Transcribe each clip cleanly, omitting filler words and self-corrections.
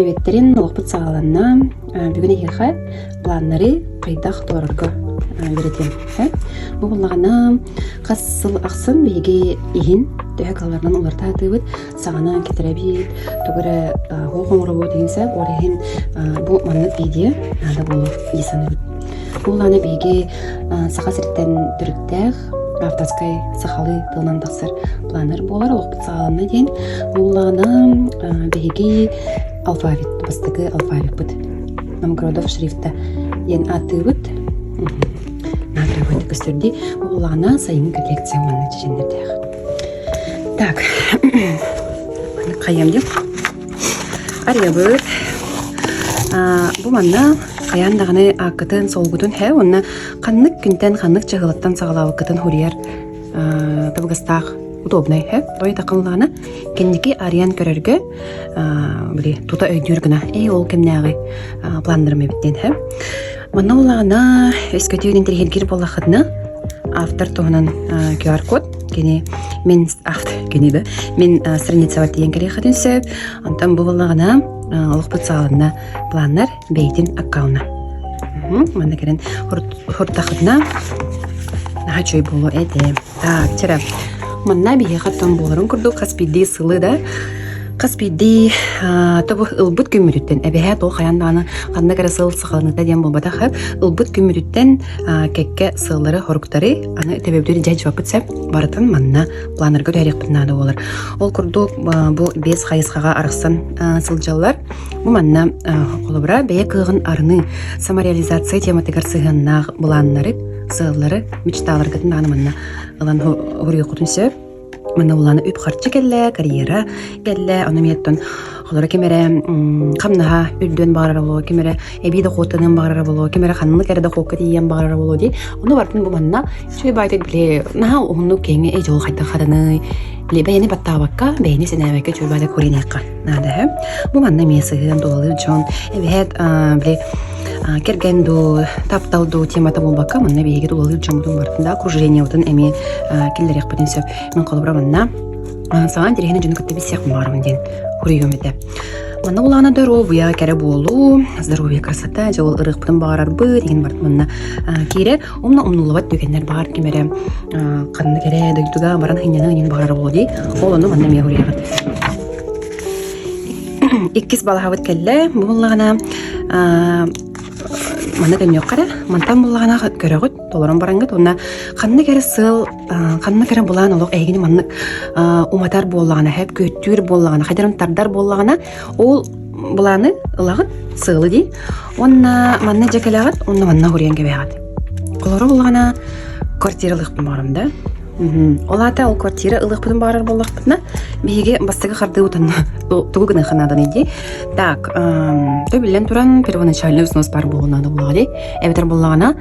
Эветтерин олохпут сагаланна бүгүн ихе планнары кайдах торорго беретем. Бу буллагана кассыл аксын биги ихин төһөкалардан уларта тыбыт сагана кетереби тугура хогоморобо дегенсе орихин бу маннык идея ада болу исаны. Булланы биги сагасырттан түрүктәх автоскай сахалы тылнан тахсыр планнер болар олохпут сагаланна ден буллагана биги алфавит, бастыгы алфавит бит. Намгородов шрифта. Ен атыбыт. Нагрывает көстөрди. Улана сайын коллекция манны чечендердех. Так. Маны каям деп. Арыбыт. Бу манна каяндагыны акытын солгутун хэ, онна каннык күнтен каннык чыгылыттан сагалабы кытын хурияр табыгастах удобный, той такынланы кенники ариан көрөргө били тута өйдүр гына ол кемнагы планнерме биттен мана улагана өскөтүнүн тергелгир болахыдна автор тоонун QR код кени мен автор кени да мен страница бар деген керехатын сөп антан бу улагана олохпут саалына планнер бейтин аккауна мана керен хуртахыдна хачой боло эде так чера манна бие хаттан боларын курдук каспиди сылы да каспиди тобу ылбыт күмүрүттен эбеһе тол каянданы кандай кара сыл сахалны ден болбата хап ылбыт күмүрүттен кекке сыллары хоруктары аны тебебдери жай жапып сеп барытын манна планерге дәрек бинады болар ол курдук бу бес хайыскага арыксан сылжаллар бу манна колобра бие кыгын арны самореализация тематыгар сыганна буланнары сыллары мечталар гытын манна алан хурый кутун сөп мына уланы үп харчы келле карьера келле анаметтон холора кемере камнаха үрдөн барара боло кемере эбиде хотынын барара боло кемере ханны керде хокка диен барара боло ди уну бартын бу манна чөй байтык биле на уну кеңе эжол хайта хараны биле бени баттабакка бени сенебекке чөй байда көренекка нада бу манна месыгын долалы жон эбет биле кергенду тапталду темата болбакка манна беге долалы жомдун бартында окружение утун эми киллерек бутун сөп мен колбра манна саан дирехне жөн кытты бисек бармын ден хурыйгөмөтө манна улана здоровья кере болу здоровье красота жол ырыкпытын баарарбы деген бар манна кире умнулубат дөгеннер бар кемере канды кере дөгдүга баран хыняны нен баарар болу ди ол ону манна ме хурыйгат иккис балахабыт келле буллагана мана кемнек кара мантан буллагана көрөгөт толорон барангыт уна канны кере сыл канны кере булан олок эгини маннык уматар боллагана хеп көттүр боллагана хайдаран тардар боллагана ол буланы ылагыт сылы ди онна манна жекелагат онна манна хурен кебегат колоро буллагана квартиралык барымда олата ол квартира ылык бутун барар боллакпытна биге бастыгы харды утан тугугына ханадан иди так төбүлен туран первоначальный взнос бар болгонада булагади эбетер боллагана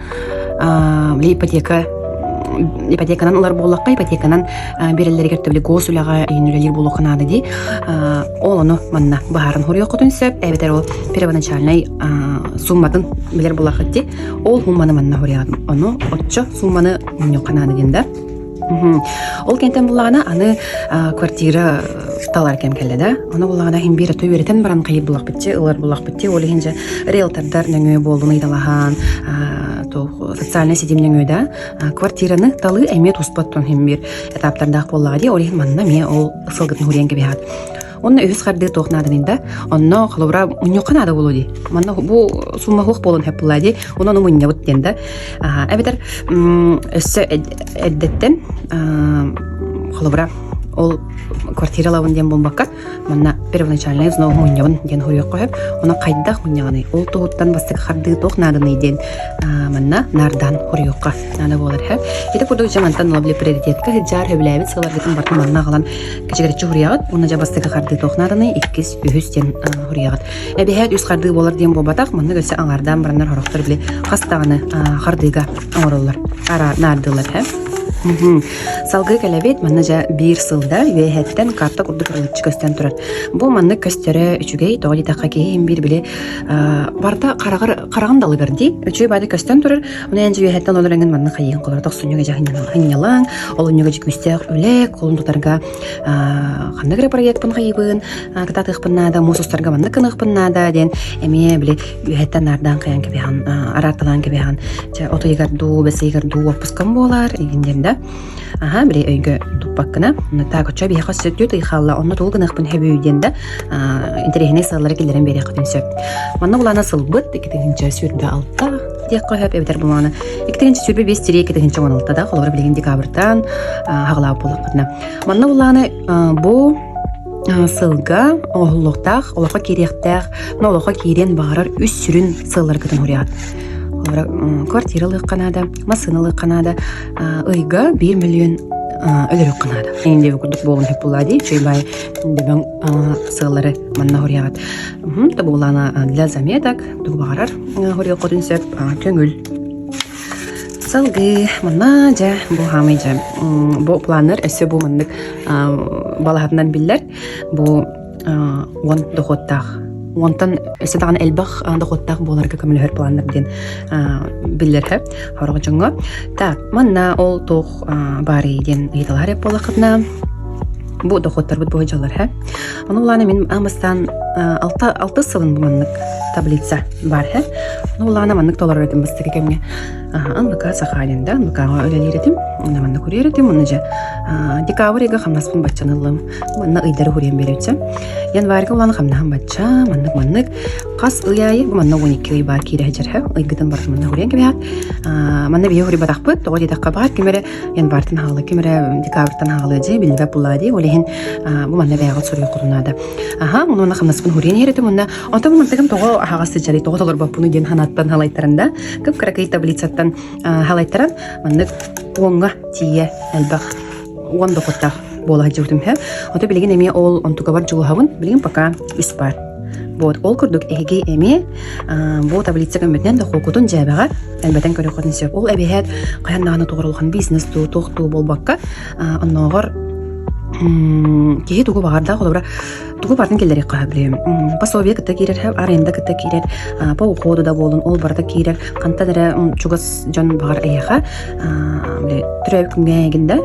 ипотеканан улар боллакка ипотеканан берелерге төбүле госулага үйнүлөр болгонада ди ол ону манна баарын хурuyокутун сөп эбетер ол первоначальный суммадан билер боллакыти ол сумманы манна хуруяган ону отчо сумманы ньоканада динда ол кентен буллагана аны квартира талар кем келде да аны буллагана хим бире төбөрөтен баран кайып булак битчи улар булак битти ол хинже риэлтордар нөңө болдуны идалахан то социальный сетим нөңө да квартираны талы эмет успаттан хим бир этаптарда боллагади ол хин манна ме ол сылгытын хуренге бихат онна өз карды тохнадынында онно холобра уньоканада болуди манна бу сумма хох болон хеп булади ону мунья буттенда эбетер өссө эддеттен холобра ол квартира лавын ден бомбакка манна первоначальный взнос муньябын ден хуйок коеп она кайдах муньяганы ол тоуттан бастык карды тохнадыны ден манна нардан хуйокка нана болар хеп ите курду жамантан лабли приоритетка жар хөбләбит сылар гытын бартын манна калан кечегерчи хуриягат уна жабастык карды тохнадыны иккис үһүстен хуриягат эбехет үс карды болар ден бобатак манна гөлсө аңардан баранар хороктор биле хастаганы кардыга оңороллар ара нардылар хеп Салгы калабет манна жа бир сылда үеһеттен карта курдук ылычы көстен турат. Бу манны көстөрө үчүгей толи такка кийин бир биле барда караган далыгар ди. Үчү бады көстен турар. Уна энҗи үеһеттен олоранган манны кайын кылар так суньяга жахынялаң, олоньяга жикүстәк үлек, колун тутарга хандагы проект бун кайбын, кататык буннада мусустарга манны кынык буннада ден эме биле үеһеттен нардан каян кебехан арарталан кебехан. Жа отойгарду, бесейгарду опускан болар игиндерде. Аха, бире өйгө туппаккына. Та көчө бие хасыттыт ихалла, онны толгыныкпын хэбүйденде интерехне сыллары келерен бере кытынсы. Манна булана сылбыт, икетинче сүрбе алта дек коһап эбитер буланы. Икетинче сүрбе 5 тире икетинче моналтада холор билеген декабрьтан хаглап булакына. Манна буланы бу сылга оһлуктак, олока керектак, нолока кирен барар үс сүрүн сыллар кытын хуриат. Квартиралык Канада, масыналык Канада, ыйга 1 миллион өлөрөк Канада. Энди күрдүк болгон хеп булады, чөйбай дебен сыллары манна хурият. Табулана для заметок, дугарар хурият кодынсеп көңүл. Салгы манна жа бу хамыжа. Бу планер эсе бу мындык балахатынан биллер. Бу вон доходтах. Онтан эсетаган элбах доходтах боларга көмөлөр планнар ден биллер хорого жонго. Так, манна ол тох бари ден ыйталар эп болакытна. Бу доходтар бут бойжалар Аны уланы мен амастан 6 сылын маннык таблица бар Аны уланы маннык толар этим быстык кемге. Анлыка сахалинда, анлыка өлелеретим, аны манна күреретим, аны жа декабрьга хамнаспын батчанылым, манна ыйдары хүрен беретсем. Январьга уланы хамнахан батча, маннык кас ыяйы, манна 12 ый бар кире жер ыйгыдан бар манна хүрен кебе манна бие хүри батакпыт, тоғы дедакка бар кемере январьтан халы, кемере декабрьтан халы же билбе булады, олehen бу манна бягыл сорой курунады. Аха, муну хамнаспын хүрен еретим, манна онта мантагым тоғы агасы жарый, тоғы толар бапуну ден ханаттан халайттарында, кып кракай таблицаттан халайттаран маннык оңга тие әлбах он доходтах бола жүрдім Ота билеген эме ол онтуга бар жылу хавын билеген пока үс бар. Вот ол күрдүк эге эме бу таблицага метнен да хокутун жабага әлбәттән көрө кодын сөп. Ол әбиһәт каяннаганы тугрылган бизнес тохту болбакка онногор кеһи тугу багарда холобра тугу бардын келдери кабилем. Пособие кытта кирер, аренда кытта кирер, по уходу да болун, ол барда кирер, кантадыра чугас жан багар аяха, түрөп күнгәгендә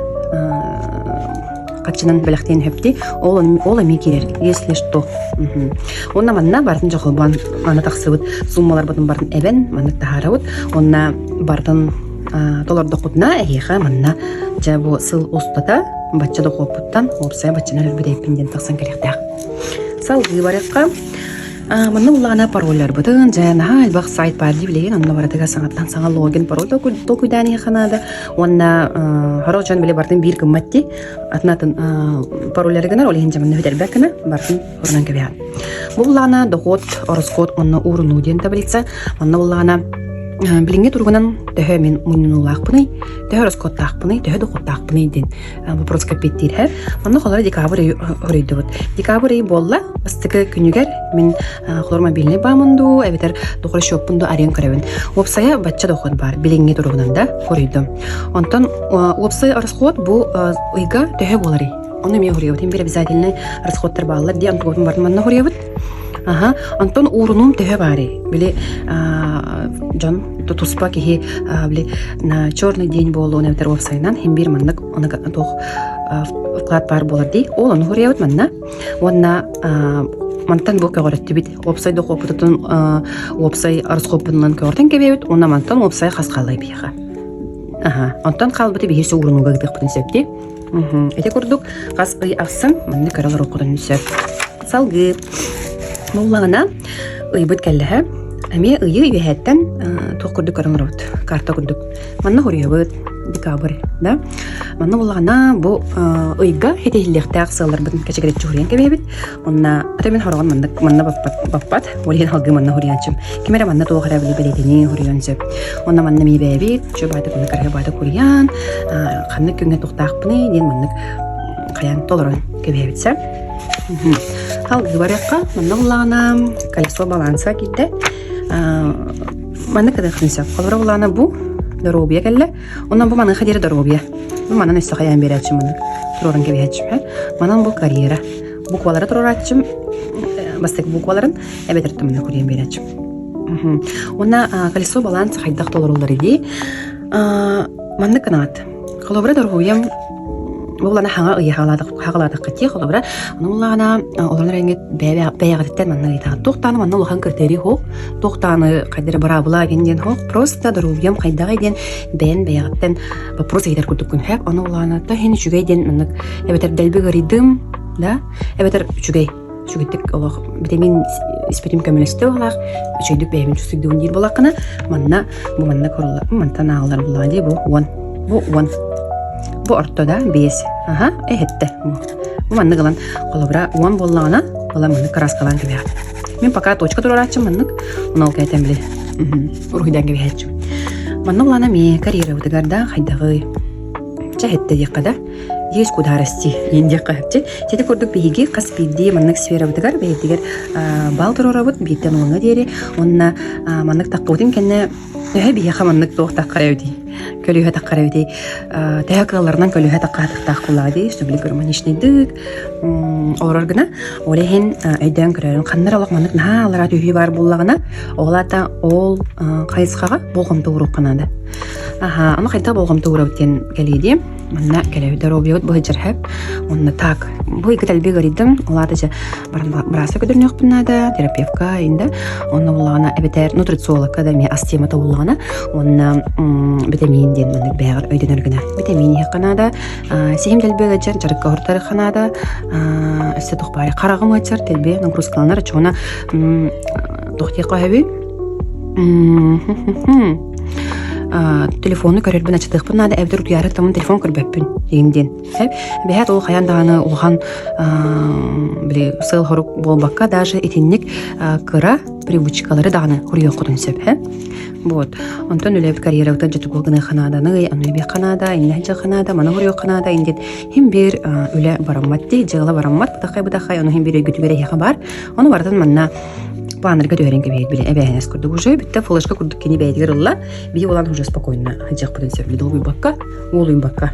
качынан беләктен хөпти, ол эми кирер, если что. Онна манна бардын жохылбан, аны таксыбыт, суммалар бутун бардын эбен, манны тахарабыт, онна бардын доллар докутна аяха манна жабу сыл устата, бачча докупуттан, опсай баччана үрбедепинден таксан керектак. Салгы баракка манна улана парольлар бутын жана албак сайт бар ди билеген онна баратыга саңаттан саңа логин пароль толкуйдани ханада онна хорожан биле бардын бир кымматти атнатын парольлары гана олehen жаманны хөдербеккана бардын орнан кебе. Буллана доход ороскот онна уруну ден таблица манна улана билинге тургунан төһө мен муннулакпыны, төһө роскоттакпыны, төһө дохоттакпыны ден вопрос капеттир Манна холора декабрь өрөйдөбүт. Декабрь болла, бастыкы күнүгер мен холорма билине бамынду, эбетер дохор шоппунду арен көрөбүн. Опсая бачча доход бар, билинге тургунан да өрөйдүм. Онтон опсай расход бу ыйга төһө болары. Оны мен өрөйөбүт. Бир обязательный расходтар баалар ди антугун бар манна өрөйөбүт. Ага, Антон урунум төһө бары. Биле жон туспа кихи биле на черный день болу небтер вебсайнан хим бир маннык аны тох вклад бар болар ди. Ол аны хүрөйөт манна. Онна мантан бу көгөрөттү бит. Вебсайт окупутун вебсайт арскопунан көрдөн кебебит. Онна мантан вебсайт хаскалай бияга. Ага, Антон калбыты бир сө урунуга гыдык принципти. Эте көрдүк. Кас ый аксын манны көрөлөр окудун сөп. Салгы Муллана ыйбыт кәлләһә, әме ыйы үһәттән тохкырды көрөңрөт, карта күрдүк. Манна хорыйбыт декабрь, да? Манна булгана бу ыйга хетеллектәк сыллар битен кечегерет чурыян кебебит. Онна атамен хорган манна баппат, олен халгы манна хорыянчым. Кемере манна тоохара билетени хорыянчып. Онна манна мибебит, чөбайда күнә кәргә байда курыян, канны күнгә тохтакпыны, ден манны каян толорын кебебитсә. Халгы баракка манна булгана колесо баланса китте. Манна кадахнса. Колора булгана бу дорогобия келле. Онан бу манын хадир дорогобия. Бу манын өссө хаян беречим муну. Турорун кебиячим. Манын бу карьера. Буквалары турорачым. Бастык букваларын эбетертим муну көрүн беречим. Онна колесо баланс хайдак толорулар иди. Манны канат. Колобра дорогобиям Улана ханга хагаладык кати холобра. Улана олар энгет бәягаттан манны итә. Токтаны манны улхан критерий хо. Токтаны кадер барабыла генден хо. Просто дорогобиям кайдага иден бәягаттан вопрос әйтер күрдүк күн хәп. Аны улана та хен жүгәйден манны эбетер дәлбеге ридым, да? Эбетер жүгәй. Жүгәйтек Аллах витамин испитим көмелесте олар. Жүгәйдек бәймен жүсүгдүн дир булакына. Манна бу манна корулла. Мантана алар булады бу. Бу 1. Бу ортода 5. Ага, эхетте. Бу манны кылан колобра 1 боллагына, бала манны краскалан кебе. Мен пока точка турарачым манны. Унал кайтам биле. Урухидан кебе хачым. Манны булана ме карьера утыгарда хайдагы. Чахетте якада. Есть куда расти. Инде кахче. Тети көрдүк биги каспиди манны сфера утыгар бейдигер бал турарабыт биттен онга дере. Онна манны таккутин кенне бия хаманны токтак карайди. Көлүһө таккарабыты тәһәккалардан көлүһө таккатыктак кулады сөбүле гормоничныйдык олар гына олехин айдан көрөрүн кандар алакманык наалара түйү бар буллагына олата ол кайыскага болгом тууру канады аны кайта болгом тууру битен келиди манна келеби дорогобиот быжырхап онна так бу ике талби горидим олата же бараса көдөрнөк бунада терапевтка инде онна буллагына эбетер нутрициолог академия астемата буллагына онна витамин ден маннык бәгыр өйден өргенә витамин якынада сехим телбеге жар жарыкка хортары ханада өсте тохбары карагым ачар телбе нагрузкаланар чона тохти каһаби телефонны көрөрбүн ачтык бунада эвдер уяры тамын телефон көрбөппүн дегенден бәһәт ол хаяндаганы улган биле сыл хорук болбакка даже этинник кыра привычкалары даганы хурья кудун сөп вот онтон үлеп карьера утан жетүк гына ханаданы аны бе ханада иннәҗә ханада мана хурья ханада индет һәм бер үле бараматти җыгыла барамат бутакай аны һәм бер гүтүгәре яха бар аны бардан манна планерга дөренге бейт биле әбәһенәс күрдүк уже битте флешка күрдүк кини бәйдигер улла бии булан уже спокойно хаҗак белән сөйле долгый бакка улым бакка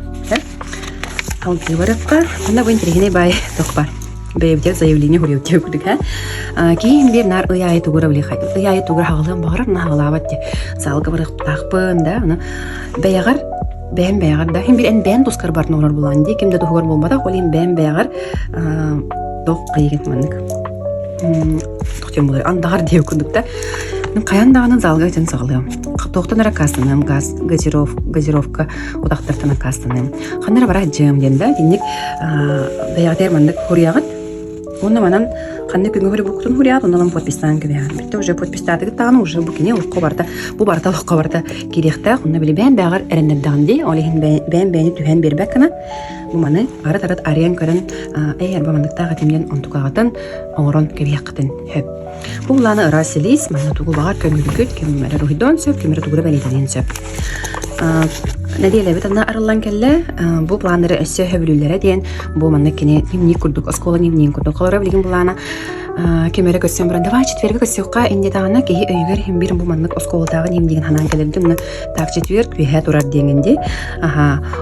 ал кибаракка анда бу интерегене бай токпар бәйбдә заявление хурья күрдүк кийин бир нар ыяй тугыра биле хай ыяй тугыра хагалын багыр нагалабат салга барып такпын да аны бәягар бәм бәягар да һәм бир эн бән тускар бар норар булан ди кимдә тугыр булмада колин бәм бәягар ток кыйгыт маннык тохтем булар андагар дию күрдүк мен каяндаганы залга өтен сагалыам токтон ракасынам газ газировка удактартана кастынам кандара бара жем денда динник бәягар мандык хурьягат онна манан кандай күнгө хурья буктун хурьягат ондан подпистан кебе битте уже подпистатыгы таганы уже бу кини лукка барда бу барда лукка барда кирехте онна биле бән бәягар эреннердан ди олихин бән бәни түһән бербәккана бу маны арат ариан көрөн эйер бу мандыктагы тимден онтукагатын оңорон кебияккытын хөп бу буланы раселис мана тугу багар көңүлгүт кеммере рухидон сөп кеммере тугура белетен сөп Надеяле бит ана арылан келле бу планнары өссө хөбүлүлөрө ден бу маны кини дневник курдук оскола дневник курдук колора билген булана кемере көссөм баран давай четверге көссөкка инде тагына кеи өйгөр хим бир бу маннык осколатагы дневнигин ханан келердим так четверг бихе турар дегенде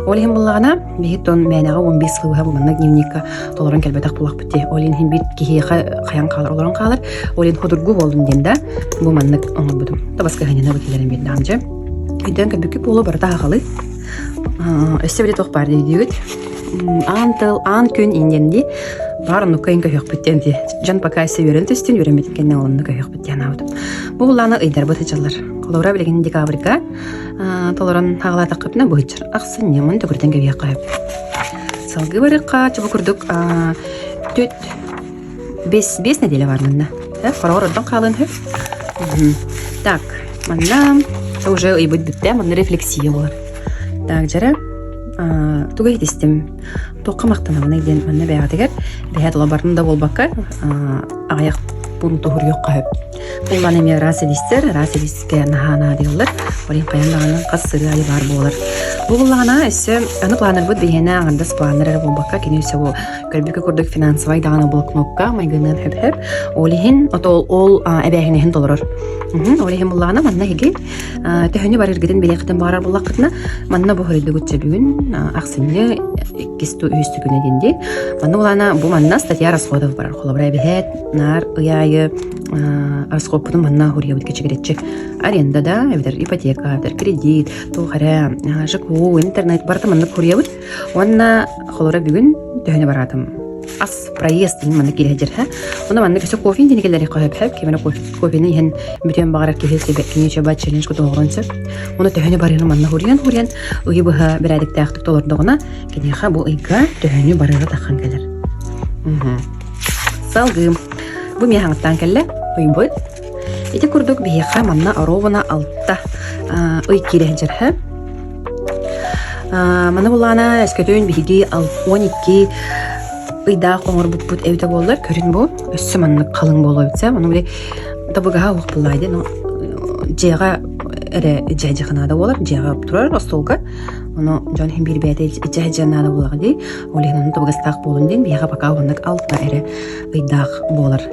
ол хим буллагана бихтон менага 15 хыба бу маннык дневникка толорон келбетак булак бите олин хим бит кеи каян калыр олорон калыр олин ходургу болдум денде бу маннык оңбудум табаска ханена бителерин бир дамжы Үйден көбүкүп болу барда ағалы. Өсте біле тоқ бар дейдігіт. Ан күн инденде барын ұқайын көйек біттенде. Жан пока әсе өрін төстен өрін біткенне олынны көйек біттен аудым. Бұл ұланы ұйдар бұтычалар. Қолаура білеген декабрика толырын ағала тақыпына бұйчыр. Ақсын немін түгірден көйек қайып. Салғы барыққа чыбы күрдік 5 неделе бар мұнда. Қарауыр ордан қалын хөп. Так, манна уже и будет битте, манна рефлексия болар. Так, жара тугай тестим. Тоққа мақтанағына еден манна бәғатығар. Бәғат олабарында болбаққа ағаяқ бұны тоғыр yok қайып. Бұл баны мен раз edisке nahana diyorlar. Orayın kayanlağının qas sırı ayı var boğular. Бұғылағына өсі аны планыр бұд бейіне ағандас планыр әрі болбаққа кені өсі ол көрбікі көрдік финансовай дағаны бұл кнопка майгынан хөп-хөп олихин ол әбәйгінехін толырыр. Олихин бұлағына манна еге төхіні бар үргеден белеқітін бағарар бұлақ қытына манна бұхырылды көтчі бүгін ақсынны кесту үйісті күні денде. Манна бұлағына бұл манна статья расходов барар. Қолабырай бігет, нар, ұяйы, расходпының манна хұрия бұд кечігіретчі. Аренда да, ипотека, кредит, тұлғара, жаку, интернет барты манна хұрия бұд. Онна қолабырай бүгін төхіні баратым. Ас проезд дейін манна келе жер. Онда манна көсі кофеин денегелері қойып-хөп, кемені кофені ен бүтен бағарар кехелсебе кенече бат челлендж күті оғырынсы. Онда төхіні барыны манна хұриян, ұйы бұға бір әдік тәқтік толырдығына кенеха бұл ұйға төхіні барыға таққан келер. Салғым. Бұл мен хаңыттан келі ұй бұд. Эти күрдік бейеқа манна аровына алтта ұй келе жер. Мана бұлана әскетөйін бейге 12 ыйда қоңыр бұт әуді болылар, көрін бұл, өссі манны қалың болу өтсі. Оны біле табыға оқ бұлайды, жеға әрі жәжіғынада болар, жеға тұрар остолға. Оны жон хем бір бәйті жәжіғынада болағы дей, олеген оны табыға стақ болын дейін, бейға бақа оғындық алтта әрі ыйдақ болар.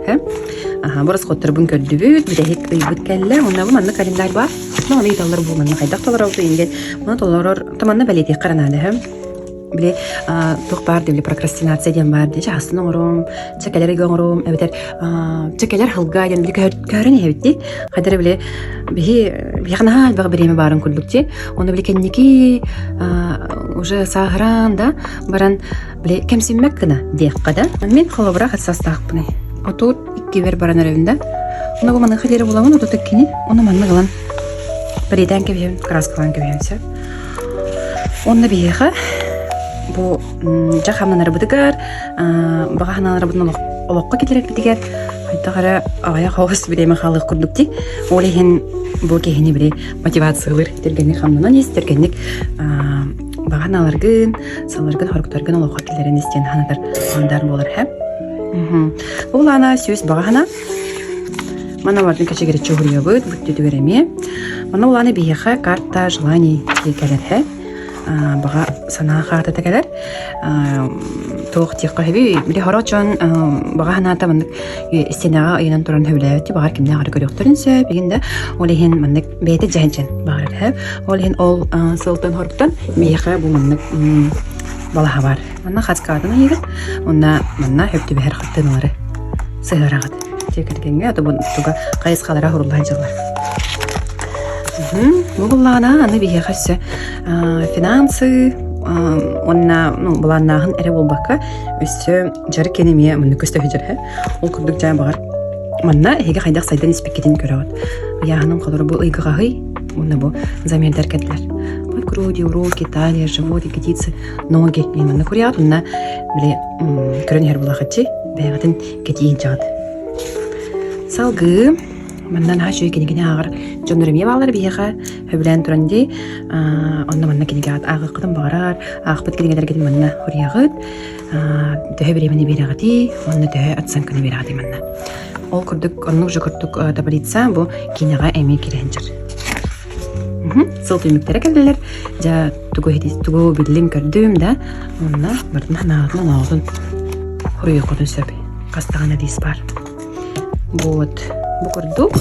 Бұрыс қоттыр бұн көрді бүт, бүдәйік ыйбыт кәлі, онна бұл манны календар бар. Оны ыйдалар бұл манны қайдақ талар ауды енген, оны толарыр, таманны бәлетек қаранады. Биле тоқпар дебиле прокрастинация дем бар дече хасын оңром, чекелер оңром, эбетер чекелер хылга ден биле көрүн эбетти. Кадыр биле бихна баг биреме барын күлдүкти. Оны биле кенники уже сагран да баран биле кемсинмек кына деккада. Мен колобра хатсастакпыны. Отут икки бер баран ревинде. Оны бу маны хадери булагын отут кини, оны манны кылан. Бирден кебем краскалан кебемсе. Оны бияха bu jahamnanları budugar, bağahananları budun olaqqa keterek bitigar. Hayda qara aya xawыс bileme xalıq kurdukti. Olehin bu kehini bile мотивациялар тергенник хамнан истергенник bağanalargın, salargın harıktargın olaqqa keleren истен ханатар андар болар һәм. Бул ана сөз bağahana. Мана бардын кечегере чөгүргө бут, бүттү береме. Мана уланы бияха карта желаний келер һәм. Baga sana xarta tegeler toq tiqqa hebi bile harachon baga hanata mandık istenaga aynan turan hövlevti bagar kimne gara görüktörünse beginde olehen mandık bete jahancan bagar hep olehen ol sultan horuktan miyaqa bu mandık balaha var manna xaskadına yigit onna manna höptü beher xattınları sığırağıd tekergenge ata bu tuga qayız qalara hurullancalar Бұлағына аны бейе қасы финансы, онна бұлағынағын әрі болбаққа өсі жары кенеме мұны көсті өйдері. Ол күрдік жай бағар. Манна әйге қайдақ сайдан еспеккетін көрі ауыд. Яғының қалыры бұл ұйғығы, мұны бұл замердер кәділер. Бұл груди, руки, талия, живот, ягодицы, ноги. Мен мұны көрі ауыд, мұнна көрін әр бұлағатчы бәйғатын кәдейін жағады. Салғы. Маннан хашуй кенегене агыр жонурме балар бияга хөблән туранди онна манна кенеге агыкдан барар агыпт кенегелер кетин манна хуриягыт төһөберемени берагати онна төһө атсанканы берагати манна ол күрдүк онну жокуртук таблица бу кинега эми киренжер сыл түймүктер келдилер жа тугу биллин көрдүм да онна бирдин ханаатын алгын хуриягыт сөп кастагана дис бар вот bu kurduk